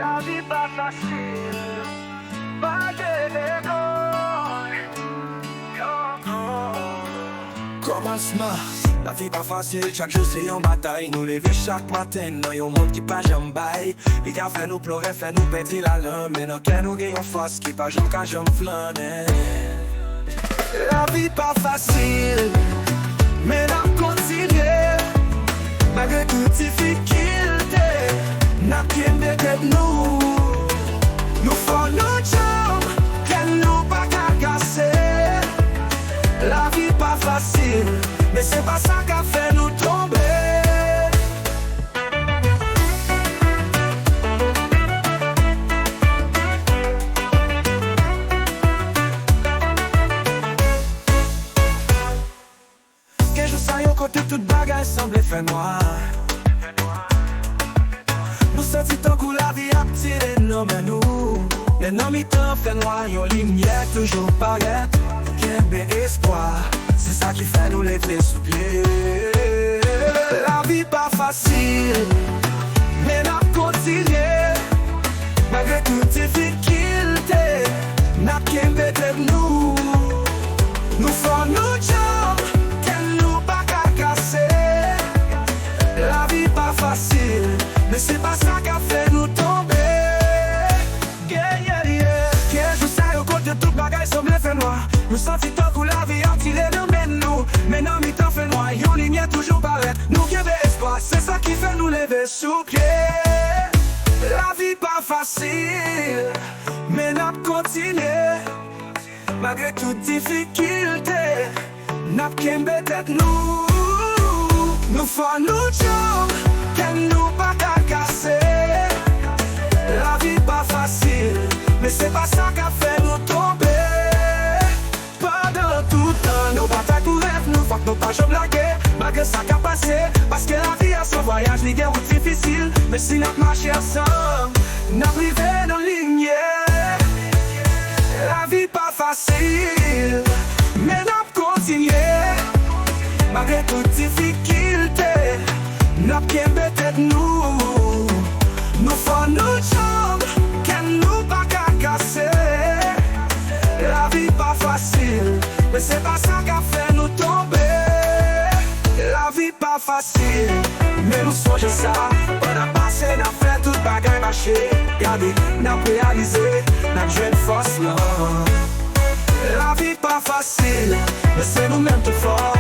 La vie pas facile, pas de l'école. Commencement, la vie pas facile, chaque jour c'est une bataille. Nous lever chaque matin dans un monde qui pas jamais bail. Il a fait nous pleurer, fait nous péter la langue. Mais non, qu'elle nous gagne en force qui pas jamais qu'à jamais flâner. La vie pas facile, mais n'a continué. Malgré toutes difficultés, n'a bien de nous. Nous faisons nos jambes, qu'elle nous pas qu'à casser. La vie pas facile, mais c'est pas ça qui a fait nous tomber. Que je saille au côté toute bagaille semble fait noir. Nous sentons tant que la vie a tiré nos mains nous. Les noms mi-temps fait noir, yon lumière toujours paraît. Qu'un bel espoir, c'est ça qui fait nous lever sous pied. La vie pas facile, mais n'a continué. Malgré toutes difficultés, n'a qu'un bel de nous. Nous faisons nos jambes, qu'elle nous pas qu'à casser. La vie pas facile, mais c'est pas ça qui a fait nous tomber. Que je sais au côté de tout bagaille semble fait noir. Nous sentons tant que la vie a tiré de nous. Mais non, mi-temps fait noir, yon lumière toujours paraît. Nous qui avons espoir, c'est ça qui fait nous lever sous pied. La vie pas facile, mais n'a continué. Malgré toutes difficultés, n'a qu'un tête nous. Nous faisons nos jambes, qu'elle nous pas qu'à casser. La vie pas facile, mais c'est pas ça qui a fait nous tomber. Pendant tout temps, nos batailles pour rêve, nous faut que nos pas jamais blaguer. Malgré ça qui a passé, parce que la vie a son voyage, les guerres sont difficiles. Mais si notre marche ensemble, n'a privé dans ligne. La vie pas facile, mais n'a continué. Malgré toutes difficultés, n'a bien peut-être nous. Nous faisons nos jambes, qu'elle nous pas qu'à casser. La vie pas facile, mais c'est pas ça qui a fait nous tomber. La vie pas facile, mais nous songeons ça. On a passé, on a fait toute bagaille marcher. Regardez, on a réalisé, on a joué une force là. La vie pas facile, mais c'est nous-mêmes tout fort.